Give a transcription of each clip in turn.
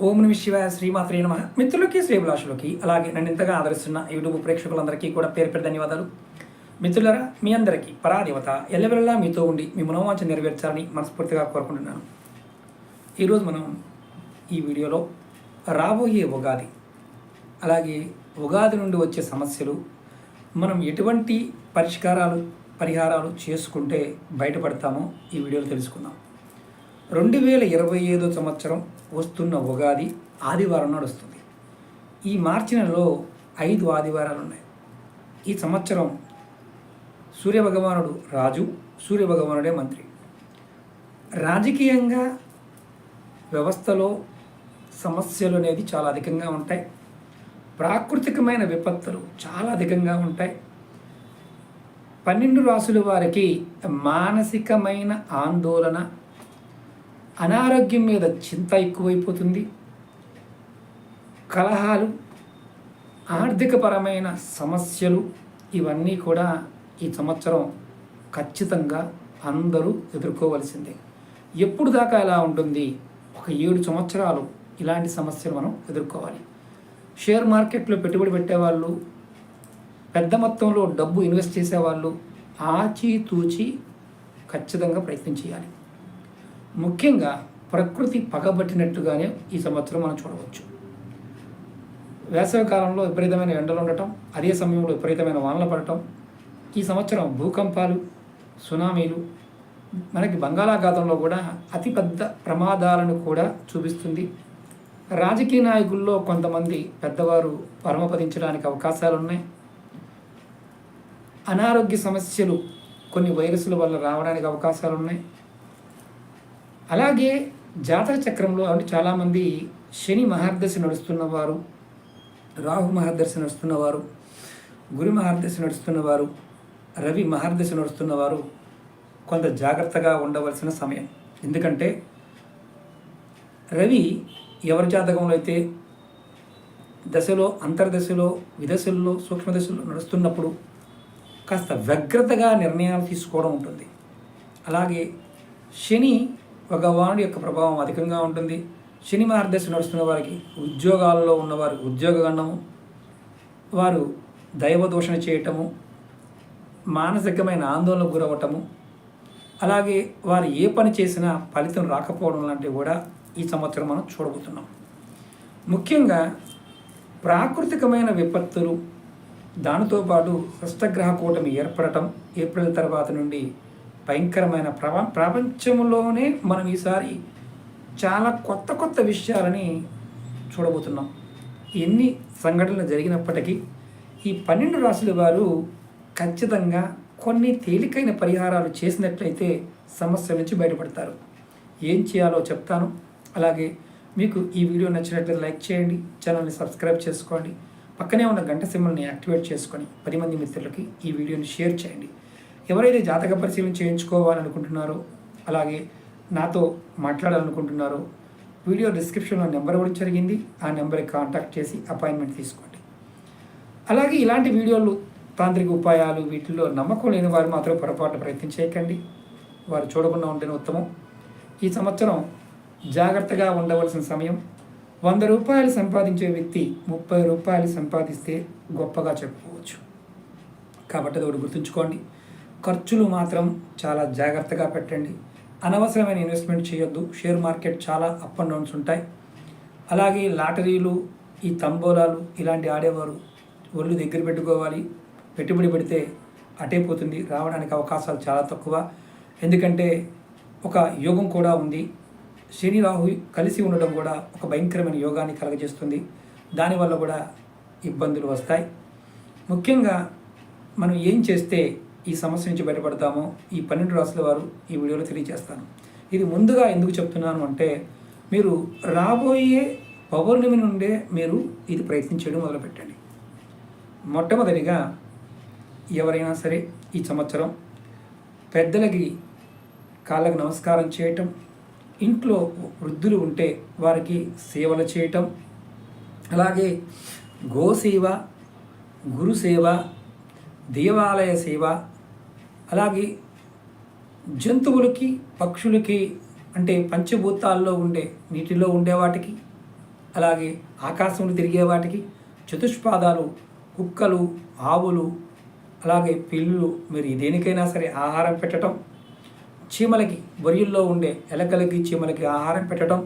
ఓం నమ శివాయ, శ్రీమాత్రే నమ. మిత్రులకి, శ్రీభిలాషులకి, అలాగే నన్ను ఇంతగా ఆదరిస్తున్న యూట్యూబ్ ప్రేక్షకులందరికీ కూడా పేరు పేరు ధన్యవాదాలు. మిత్రులరా, మీ అందరికీ పరాదేవత ఎల్లవెల్లా మీతో ఉండి మీ మనోవాంఛ నెరవేర్చాలని మనస్ఫూర్తిగా కోరుకుంటున్నాను. ఈరోజు మనం ఈ వీడియోలో రాబోయే ఉగాది, అలాగే ఉగాది నుండి వచ్చే సమస్యలు, మనం ఎటువంటి పరిహారాలు చేసుకుంటే బయటపడతామో ఈ వీడియోలో తెలుసుకుందాం. 2025 సంవత్సరం వస్తున్న ఉగాది ఆదివారం నడుస్తుంది. ఈ మార్చి నెలలో 5 ఆదివారాలు ఉన్నాయి. ఈ సంవత్సరం సూర్యభగవానుడు రాజు, సూర్యభగవానుడే మంత్రి. రాజకీయంగా వ్యవస్థలో సమస్యలు అనేది చాలా అధికంగా ఉంటాయి. ప్రాకృతికమైన విపత్తులు చాలా అధికంగా ఉంటాయి. 12 రాసుల వారికి మానసికమైన ఆందోళన, అనారోగ్యం మీద చింత ఎక్కువైపోతుంది. కలహాలు, ఆర్థికపరమైన సమస్యలు, ఇవన్నీ కూడా ఈ సంవత్సరం ఖచ్చితంగా అందరూ ఎదుర్కోవలసిందే. ఎప్పుడు దాకా ఎలా ఉంటుంది? ఒక 7 సంవత్సరాలు ఇలాంటి సమస్యలు మనం ఎదుర్కోవాలి. షేర్ మార్కెట్లో పెట్టుబడి పెట్టేవాళ్ళు, పెద్ద మొత్తంలో డబ్బు ఇన్వెస్ట్ చేసేవాళ్ళు ఆచితూచి ఖచ్చితంగా ప్రయత్నం చేయాలి. ముఖ్యంగా ప్రకృతి పగబట్టినట్టుగానే ఈ సంవత్సరం మనం చూడవచ్చు. వేసవి కాలంలో విపరీతమైన ఎండలు ఉండటం, అదే సమయంలో విపరీతమైన వానలు పడటం, ఈ సంవత్సరం భూకంపాలు, సునామీలు, మనకి బంగాళాఖాతంలో కూడా అతిపెద్ద ప్రమాదాలను కూడా చూపిస్తుంది. రాజకీయ నాయకుల్లో కొంతమంది పెద్దవారు పరమపదించడానికి అవకాశాలు ఉన్నాయి. అనారోగ్య సమస్యలు కొన్ని వైరస్ల వల్ల రావడానికి అవకాశాలు ఉన్నాయి. అలాగే జాతక చక్రంలో అంటే చాలామంది శని మహర్దశ నడుస్తున్నవారు, రాహు మహర్దశ నడుస్తున్నవారు, గురు మహర్దశ నడుస్తున్నవారు, రవి మహర్దశ నడుస్తున్నవారు కొంత జాగ్రత్తగా ఉండవలసిన సమయం. ఎందుకంటే రవి ఎవరి జాతకంలో అయితే దశలో, అంతర్దశలో, విదశల్లో, సూక్ష్మదశలో నడుస్తున్నప్పుడు కాస్త వ్యగ్రతగా నిర్ణయాలు తీసుకోవడం ఉంటుంది. అలాగే శని భగవానుడి యొక్క ప్రభావం అధికంగా ఉంటుంది. శని మహర్దశ నడుస్తున్న వారికి ఉద్యోగాల్లో ఉన్నవారు ఉద్యోగ గండము, వారు దైవదూషణ చేయటము, మానసికమైన ఆందోళనకు గురవటము, అలాగే వారు ఏ పని చేసినా ఫలితం రాకపోవడం లాంటివి కూడా ఈ సంవత్సరం మనం చూడబోతున్నాం. ముఖ్యంగా ప్రాకృతికమైన విపత్తులు, దానితో పాటు షష్టగ్రహ కూటమి ఏర్పడటం, ఏప్రిల్ తర్వాత నుండి భయంకరమైన ప్రపంచంలోనే మనం ఈసారి చాలా కొత్త విషయాలని చూడబోతున్నాం. ఎన్ని సంఘటనలు జరిగినప్పటికీ ఈ 12 రాశుల వారు ఖచ్చితంగా కొన్ని తేలికైన పరిహారాలు చేసినట్లయితే సమస్య నుంచి బయటపడతారు. ఏం చేయాలో చెప్తాను. అలాగే మీకు ఈ వీడియో నచ్చినట్లయితే లైక్ చేయండి, ఛానల్ని సబ్స్క్రైబ్ చేసుకోండి, పక్కనే ఉన్న గంట సింబల్ని యాక్టివేట్ చేసుకొని 10 మంది మిత్రులకి ఈ వీడియోని షేర్ చేయండి. ఎవరైతే జాతక పరిశీలన చేయించుకోవాలనుకుంటున్నారో, అలాగే నాతో మాట్లాడాలనుకుంటున్నారో, వీడియో డిస్క్రిప్షన్లో నెంబర్ ఇవ్వడం జరిగింది. ఆ నెంబర్కి కాంటాక్ట్ చేసి అపాయింట్మెంట్ తీసుకోండి. అలాగే ఇలాంటి వీడియోలు, తాంత్రిక ఉపాయాలు, వీటిల్లో నమ్మకం లేని వారు మాత్రం పొరపాటు ప్రయత్నం చేయకండి. వారు చూడకుండా ఉంటేనే ఉత్తమం. ఈ సంవత్సరం జాగ్రత్తగా ఉండవలసిన సమయం. 100 రూపాయలు సంపాదించే వ్యక్తి 30 రూపాయలు సంపాదిస్తే గొప్పగా చెప్పుకోవచ్చు. కాబట్టి అది ఒకటి గుర్తుంచుకోండి. ఖర్చులు మాత్రం చాలా జాగ్రత్తగా పెట్టండి. అనవసరమైన ఇన్వెస్ట్మెంట్ చేయొద్దు. షేర్ మార్కెట్ చాలా అప్ అండ్ డౌన్స్ ఉంటాయి. అలాగే లాటరీలు, ఈ తంబోలాలు ఇలాంటి ఆడేవారు ఒళ్ళు దగ్గర పెట్టుకోవాలి. పెట్టుబడి పెడితే అటే పోతుంది, రావడానికి అవకాశాలు చాలా తక్కువ. ఎందుకంటే ఒక యోగం కూడా ఉంది. శని రాహు కలిసి ఉండడం కూడా ఒక భయంకరమైన యోగాన్ని కలగజేస్తుంది. దానివల్ల కూడా ఇబ్బందులు వస్తాయి. ముఖ్యంగా మనం ఏం చేస్తే ఈ సమస్య నుంచి బయటపడతామో ఈ 12 రాసుల వారు ఈ వీడియోలో తెలియజేస్తాను. ఇది ముందుగా ఎందుకు చెప్తున్నాను అంటే, మీరు రాబోయే పౌర్ణమి నుండే మీరు ఇది ప్రయత్నించడం మొదలుపెట్టండి. మొట్టమొదటిగా ఎవరైనా సరే ఈ సంవత్సరం పెద్దలకి కాళ్ళకు నమస్కారం చేయటం, ఇంట్లో వృద్ధులు ఉంటే వారికి సేవలు చేయటం, అలాగే గోసేవ, గురుసేవ, దేవాలయ సేవ, అలాగే జంతువులకి, పక్షులకి, అంటే పంచభూతాల్లో ఉండే నీటిలో ఉండే వాటికి, అలాగే ఆకాశంలో తిరిగే వాటికి, చతుష్పాదాలు, కుక్కలు, ఆవులు, అలాగే పిల్లులు, మీరు దేనికైనా సరే ఆహారం పెట్టడం, చీమలకి బొరియల్లో ఉండే ఎలకలకి చీమలకి ఆహారం పెట్టడం,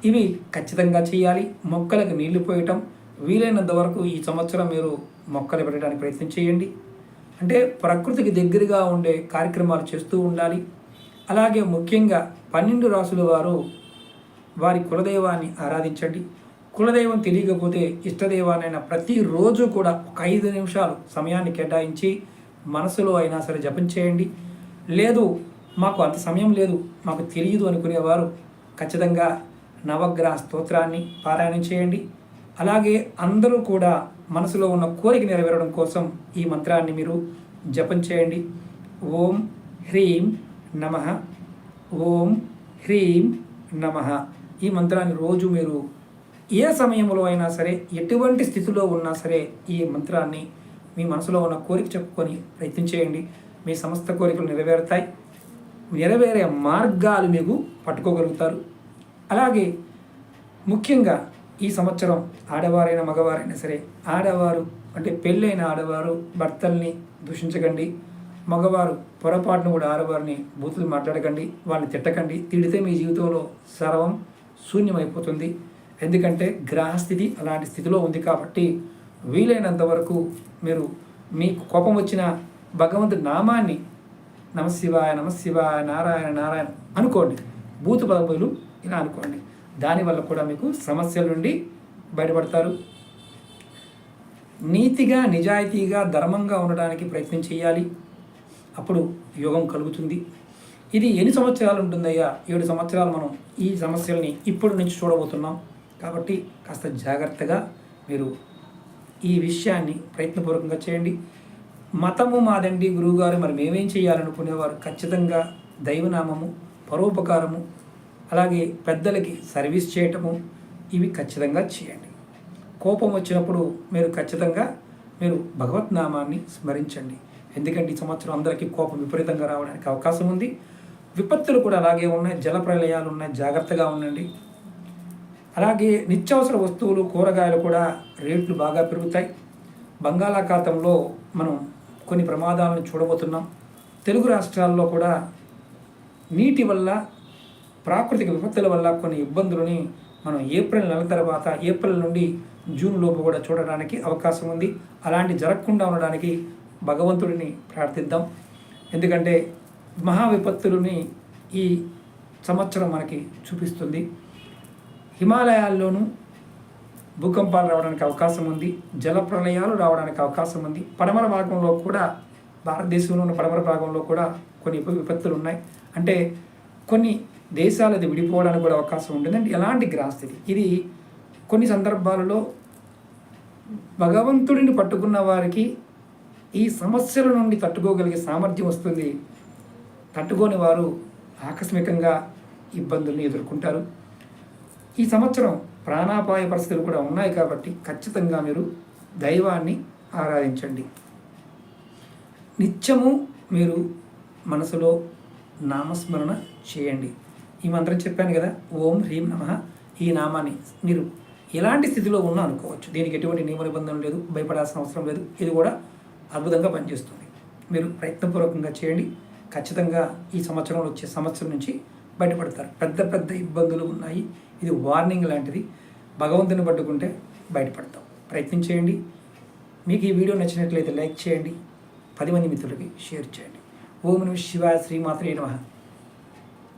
ఇవి ఖచ్చితంగా చేయాలి. మొక్కలకు నీళ్లు పోయటం, వీలైనంత వరకు ఈ సంవత్సరం మీరు మొక్కలు పెట్టడానికి ప్రయత్నం చేయండి. అంటే ప్రకృతికి దగ్గరగా ఉండే కార్యక్రమాలు చేస్తూ ఉండాలి. అలాగే ముఖ్యంగా 12 రాసుల వారు వారి కులదైవాన్ని ఆరాధించండి. కులదైవం తెలియకపోతే ఇష్టదైవానైనా ప్రతిరోజు కూడా ఒక 5 నిమిషాలు సమయాన్ని కేటాయించి మనసులో అయినా సరే జపం చేయండి. లేదు మాకు అంత సమయం లేదు, మాకు తెలియదు అనుకునేవారు ఖచ్చితంగా నవగ్రహ స్తోత్రాన్ని పారాయణం చేయండి. అలాగే అందరూ కూడా మనసులో ఉన్న కోరిక నెరవేరడం కోసం ఈ మంత్రాన్ని మీరు జపం చేయండి. ఓం హ్రీం నమః, ఓం హ్రీం నమః. ఈ మంత్రాన్ని రోజు మీరు ఏ సమయంలో అయినా సరే, ఎటువంటి స్థితిలో ఉన్నా సరే ఈ మంత్రాన్ని మీ మనసులో ఉన్న కోరిక చెప్పుకొని ప్రయత్నం చేయండి. మీ సమస్త కోరికలు నెరవేరుతాయి. నెరవేరే మార్గాలు మీకు పట్టుకోగలుగుతారు. అలాగే ముఖ్యంగా ఈ సంవత్సరం ఆడవారైనా మగవారైనా సరే, ఆడవారు అంటే పెళ్ళైన ఆడవారు భర్తల్ని దూషించకండి. మగవారు పొరపాటును కూడా ఆడవారిని బూతులు మాట్లాడకండి, వాళ్ళని తిట్టకండి. తిడితే మీ జీవితంలో సర్వం శూన్యమైపోతుంది. ఎందుకంటే గ్రహస్థితి అలాంటి స్థితిలో ఉంది కాబట్టి వీలైనంత వరకు మీరు మీకు కోపం వచ్చిన భగవంతుడి నామాన్ని నమశివాయ నమశివాయ నారాయణ నారాయణ అనుకోండి. భూత పదవులు ఇలా అనుకోండి. దానివల్ల కూడా మీకు సమస్యల నుండి బయటపడతారు. నీతిగా, నిజాయితీగా, ధర్మంగా ఉండడానికి ప్రయత్నం చేయాలి. అప్పుడు యోగం కలుగుతుంది. ఇది ఎన్ని సంవత్సరాలు ఉంటుందయ్యా? 7 సంవత్సరాలు మనం ఈ సమస్యల్ని ఇప్పటి నుంచి చూడబోతున్నాం. కాబట్టి కాస్త జాగ్రత్తగా మీరు ఈ విషయాన్ని ప్రయత్నపూర్వకంగా చేయండి. మతము మాదండి గురువుగారు, మరి మేమేం చేయాలనుకునేవారు ఖచ్చితంగా దైవనామము, పరోపకారము, అలాగే పెద్దలకి సర్వీస్ చేయటము, ఇవి ఖచ్చితంగా చేయండి. కోపం వచ్చినప్పుడు మీరు ఖచ్చితంగా భగవద్నామాన్ని స్మరించండి. ఎందుకంటే ఈ సంవత్సరం అందరికీ కోపం విపరీతంగా రావడానికి అవకాశం ఉంది. విపత్తులు కూడా అలాగే ఉన్నాయి, జల ప్రళయాలు ఉన్నాయి, జాగ్రత్తగా ఉండండి. అలాగే నిత్యావసర వస్తువులు, కూరగాయలు కూడా రేట్లు బాగా పెరుగుతాయి. బంగాళాఖాతంలో మనం కొన్ని ప్రమాదాలను చూడబోతున్నాం. తెలుగు రాష్ట్రాల్లో కూడా నీటి వల్ల, ప్రాకృతిక విపత్తుల వల్ల కొన్ని ఇబ్బందులని మనం ఏప్రిల్ నెల తర్వాత, ఏప్రిల్ నుండి జూన్ లోపు కూడా చూడడానికి అవకాశం ఉంది. అలాంటి జరగకుండా ఉండడానికి భగవంతుడిని ప్రార్థిద్దాం. ఎందుకంటే మహా విపత్తులని ఈ సంవత్సరం మనకి చూపిస్తుంది. హిమాలయాల్లోనూ భూకంపాలు రావడానికి అవకాశం ఉంది, జల ప్రళయాలు రావడానికి అవకాశం ఉంది. పడమర భాగంలో కూడా, భారతదేశంలో ఉన్న పడమర భాగంలో కూడా కొన్ని విపత్తులు ఉన్నాయి. అంటే కొన్ని దేశాలది విడిపోవడానికి కూడా అవకాశం ఉంటుంది. అంటే ఎలాంటి గ్రహస్థితి ఇది? కొన్ని సందర్భాలలో భగవంతుడిని పట్టుకున్న వారికి ఈ సమస్యల నుండి తట్టుకోగలిగే సామర్థ్యం వస్తుంది. తట్టుకోని వారు ఆకస్మికంగా ఇబ్బందుల్ని ఎదుర్కొంటారు. ఈ సంవత్సరం ప్రాణాపాయ పరిస్థితులు కూడా ఉన్నాయి కాబట్టి ఖచ్చితంగా మీరు దైవాన్ని ఆరాధించండి. నిత్యము మీరు మనసులో నామస్మరణ చేయండి. ఈ మంత్రం చెప్పాను కదా, ఓం హ్రీం నమః. ఈ నామాన్ని మీరు ఎలాంటి స్థితిలో ఉన్నా అనుకోవచ్చు. దీనికి ఎటువంటి నియమ నిబంధనలు లేదు, భయపడాల్సిన అవసరం లేదు. ఇది కూడా అద్భుతంగా పనిచేస్తుంది. మీరు ప్రయత్నపూర్వకంగా చేయండి. ఖచ్చితంగా ఈ సంవత్సరంలో వచ్చే సంవత్సరం నుంచి బయటపడతారు. పెద్ద పెద్ద ఇబ్బందులు ఉన్నాయి. ఇది వార్నింగ్ లాంటిది. భగవంతుని పట్టుకుంటే బయటపడతాం. ప్రయత్నం చేయండి. మీకు ఈ వీడియో నచ్చినట్లయితే లైక్ చేయండి. 10 మంది మిత్రులకి షేర్ చేయండి. ఓం నమః శివాయ. శ్రీమాత్రే నమః.